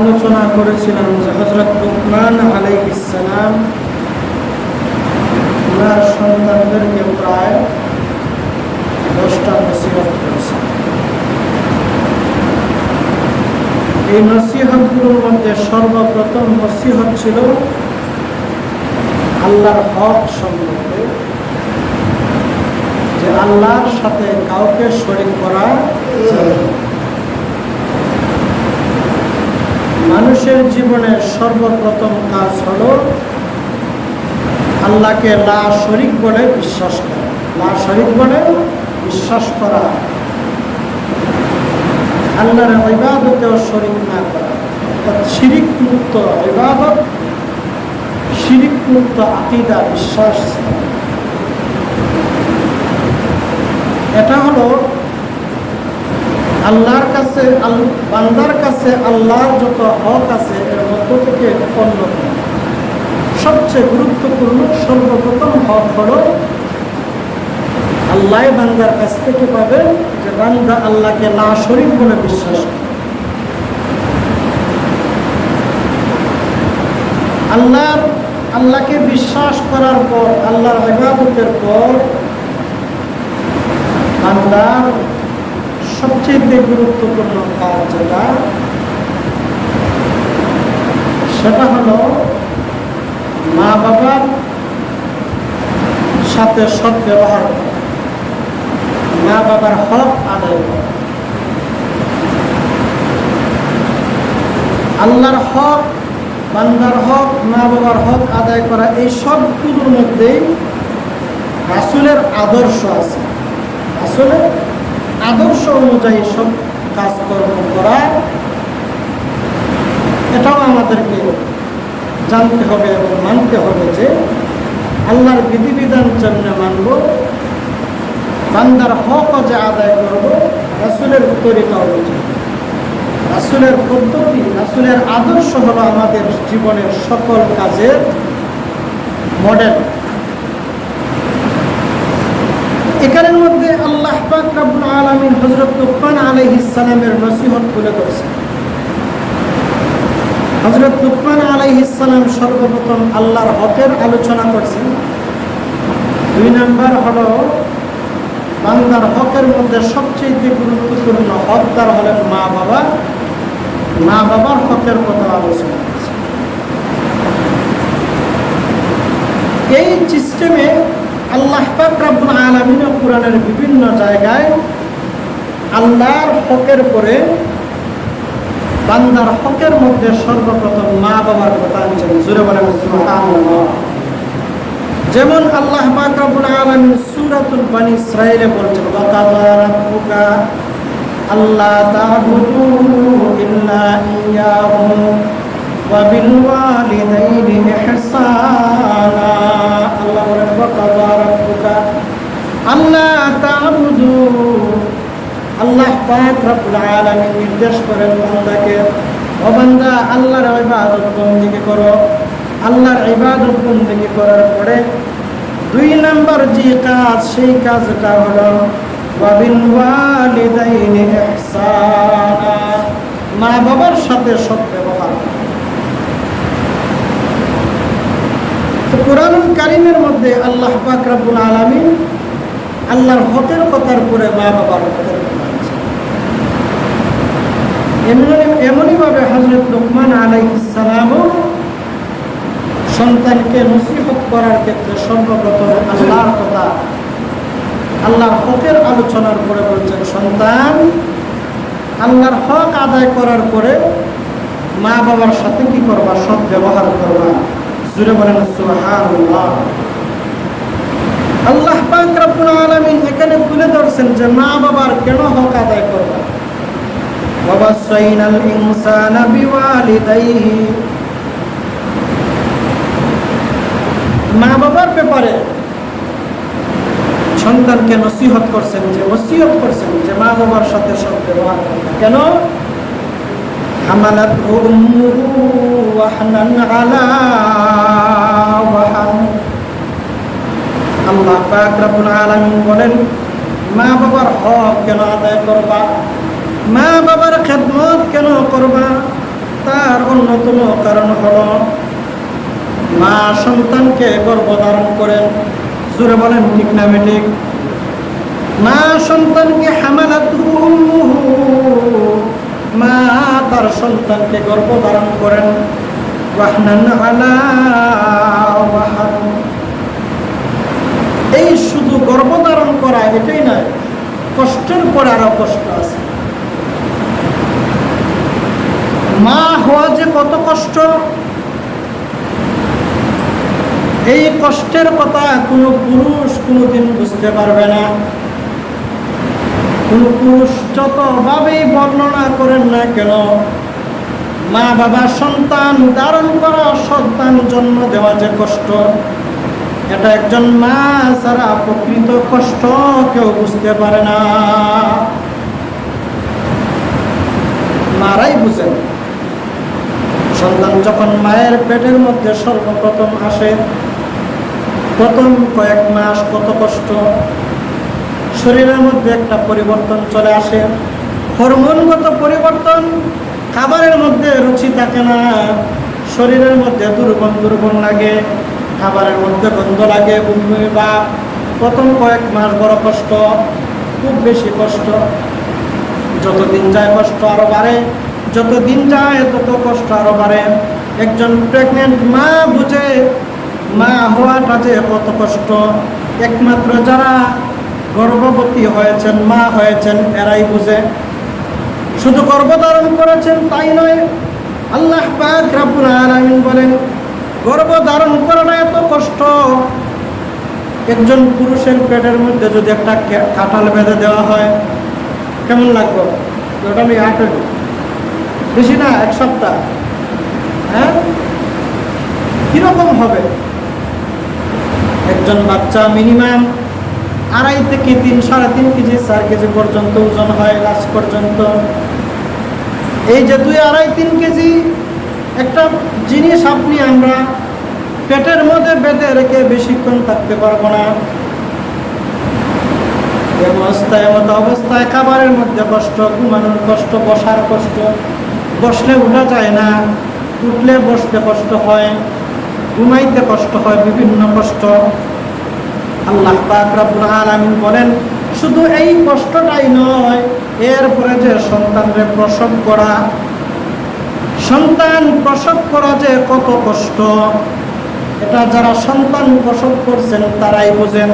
আলোচনা করেছিলাম যে হযরত লুকমান আলাইহিস সালাম ওনার সন্তানদেরকে প্রায় 10টা নসিহত করেছেন। এই নসিহতগুলোর মধ্যে সর্বপ্রথম নসিহত ছিল আল্লাহর হক সম্পর্কে, যে আল্লাহর সাথে কাউকে শরীক করা যাবে না। মানুষের জীবনের সর্বপ্রথম কাজ হলো আল্লাহকে লা শরীক বলে বিশ্বাস করা। লা শরীক বলে বিশ্বাস করা, আল্লাহর ইবাদতেও শরীক না করা, শিরিক মুক্ত ইবাদত, শিরিক মুক্ত আকীদা, বিশ্বাস। এটা হলো আল্লাহর কাছে, বান্দার কাছে আল্লাহর যত হক আছে এর মধ্য থেকে অন্যতম সবচেয়ে গুরুত্বপূর্ণ সর্বপ্রথম হক হলো আল্লাহ বান্দার কাছ থেকে পাবে যে বান্দা আল্লাহকে লা শরীক বলে বিশ্বাস করে। আল্লাহকে বিশ্বাস করার পর, আল্লাহর ইবাদতের পর বান্দার সবচেয়ে গুরুত্বপূর্ণ কাজ সেটা হলো মা বাবার সাথে সৎ ব্যবহার করা, মা বাবার হক আদায় করা। আল্লাহর হক, বান্দার হক, মা বাবার হক আদায় করা, এই সবগুলোর মধ্যেই রাসূলের আদর্শ আছে। রাসূলের আদর্শ অনুযায়ী সব কাজকর্ম করা, এটাও আমাদেরকে জানতে হবে এবং মানতে হবে যে আল্লাহর বিধিবিধান জন্য মানব, বান্দার হকও যে আদায় করব রাসূলের তরিকা অনুযায়ী। রাসূলের পদ্ধতি, রাসূলের আদর্শ হলো আমাদের জীবনের সকল কাজের মডেল। এখানের মধ্যে আল্লাহ পাক রব্বুল আলামিন হযরত লুকমান আলাইহিস সালামের নসিহত তুলে ধরেছেন। হযরত লুকমান আলাইহিস সালাম সর্বপ্রথম আল্লাহর হকের আলোচনা করছেন। 2 নাম্বার হলো বান্দার হকের মধ্যে সবচেয়ে গুরুত্বপূর্ণ হকদার হলেন মা বাবা। মা বাবার হকের কথা আলোচনা করছেন। এই সিস্টেমে আল্লাহ পাক রব্বুল আলামিন কুরআনের বিভিন্ন জায়গায় আল্লাহর হকের পরে বান্দার হকের মধ্যে সর্বপ্রথম মা বাবার কথা আনছেন। জোরে বলেন সুবহানাল্লাহ। যেমন আল্লাহ পাক রব্বুল আলামিন সূরাতুল বনী ইসরাঈলে বলেছেন, ওয়া কাযা রাব্বুকা আল্লা তা'বুদু ইল্লা ইয়্যাহু ওয়া বিল ওয়ালিদাইনি ইহসানা। আল্লাহ বলেন, ওয়া কাযা রাব্বুকা আল্লা তা'বুদু, আল্লাহ পাক রব্বুল আলামিন নির্দেশ করেন বান্দাকে, ও বান্দা আল্লাহর ইবাদত বন্দেগি করো। আল্লাহর ইবাদত বন্দেগি করার পরে 2 নাম্বার যে কাজ, সেই কাজটা হলো ওয়া বিল ওয়ালিদাইনি ইহসানা, মা বাবার সাথে সৎ ব্যবহার। তো কোরআনুল কারীমের মধ্যে আল্লাহ পাক রব্বুল আলামিন আল্লাহর হকের কথার পরে মা বাবার হকের কথা আছে। এমনইভাবে হযরত লুকমান আলাইহিস সালামও সন্তানকে নসিহত করার ক্ষেত্রে সর্বপ্রথম আল্লাহর কথা, আল্লাহর হকের আলোচনার পরে বলছেন, সন্তান আল্লাহর হক আদায় করার পরে মা বাবার সাথে কি করবা? সৎ ব্যবহার করবা। জোরে বলেন সুবহানাল্লাহ। আল্লাহ পাক রব্বুল আলামিন এখানে তুলে ধরছেন যে মা বাবার কেন হক আদায় করবা। ওয়াসাইনাল ইনসানা বিওয়ালিদাইহি, মা বাবার ব্যাপারে সন্তানকে নসিহত করছেন, যে ওসিয়ত করছেন যে মা বাবার সাথে সৎ ব্যবহার করবা। কেন? হামালাতহু উম্মুহু ওয়াহনান আলা ওয়াহান। আল্লাহ পাক রব্বুল আলামিন বলেন, মা বাবার হক কেন আদায় করবা, মা বাবার খেদমত কেন করবা? তার অন্যতম কারণ হলো মা সন্তানকে গর্ভধারণ করেন। জোরে বলেন ঠিক না বেঠিক? মা সন্তানকে হামালাতুহু উম্মুহু, মা তার সন্তানকে গর্ভধারণ করেন। ওয়াহনান আলা ওয়াহান, এই শুধু গর্ভধারণ করা এটাই নয়, কষ্টের পর আরো কষ্ট আছে। মা হওয়া যে কত কষ্ট, এই কষ্টের কথা কোনো পুরুষ কোনোদিন বুঝতে পারবে না। কোন পুরুষ যতভাবেই বর্ণনা করেন না কেন, মা বাবা সন্তান ধারণ করা, সন্তান জন্ম দেওয়া যে কষ্ট, এটা একজন মা ছাড়া প্রকৃত কষ্ট কেউ বুঝতে পারে না। মারাই বুঝেন। সন্তান যখন মায়ের পেটের মধ্যে সর্বপ্রথম আসে, প্রথম কয়েক মাস কত কষ্ট, শরীরের মধ্যে একটা পরিবর্তন চলে আসে, হরমোনগত পরিবর্তন, খাবারের মধ্যে রুচি থাকে না, শরীরের মধ্যে দুর্গন্ধ দুর্গন্ধ লাগে, খাবারের মধ্যে গন্ধ লাগে, বমি ভাব। প্রথম কয়েক মাস বড় কষ্ট, খুব বেশি কষ্ট। যতদিন যায় কষ্ট আরো বাড়ে, যতদিন যায় তত কষ্ট আরো বাড়ে। একজন প্রেগনেন্ট মা বুঝে মা হওয়াটা যে কত কষ্ট। একমাত্র যারা গর্ভবতী হয়েছেন, মা হয়েছেন, এরাই বুঝে। শুধু গর্ভধারণ করেছেন তাই নয়, আল্লাহ পাক রব্বুল আলামিন বলেন গর্ভধারণ করাটা এত কষ্ট। একজন পুরুষের পেটের মধ্যে যদি একটা কাঁঠাল বেঁধে দেওয়া হয়, কেমন লাগবে? ওটা আমি বেশি না, এক সপ্তাহ, হ্যাঁ, কিরকম হবে? একজন বাচ্চা মিনিমাম 2.5 থেকে 3, 3.5 কেজি, 4 কেজি পর্যন্ত ওজন হয় লাস্ট পর্যন্ত। এই যে 2-2.5-3 কেজি একটা জিনিস আমরা পেটের মধ্যে বেঁধে রেখে বেশিক্ষণ থাকতে পারবো না। অবস্থায় খাবারের মধ্যে কষ্ট, ঘুমানোর কষ্ট, বসার কষ্ট, বসলে উঠা যায় না, উঠলে বসতে কষ্ট হয়, ঘুমাইতে কষ্ট হয়, বিভিন্ন কষ্ট। আল্লাহ পাক রব্বুল আলামিন বলেন শুধু এই কষ্টটাই নয়, এরপরে যে সন্তানকে প্রসব করা, সন্তান প্রসব করা যে কত কষ্ট, এটা যারা সন্তান প্রসব করছেন তারাই বোঝেন।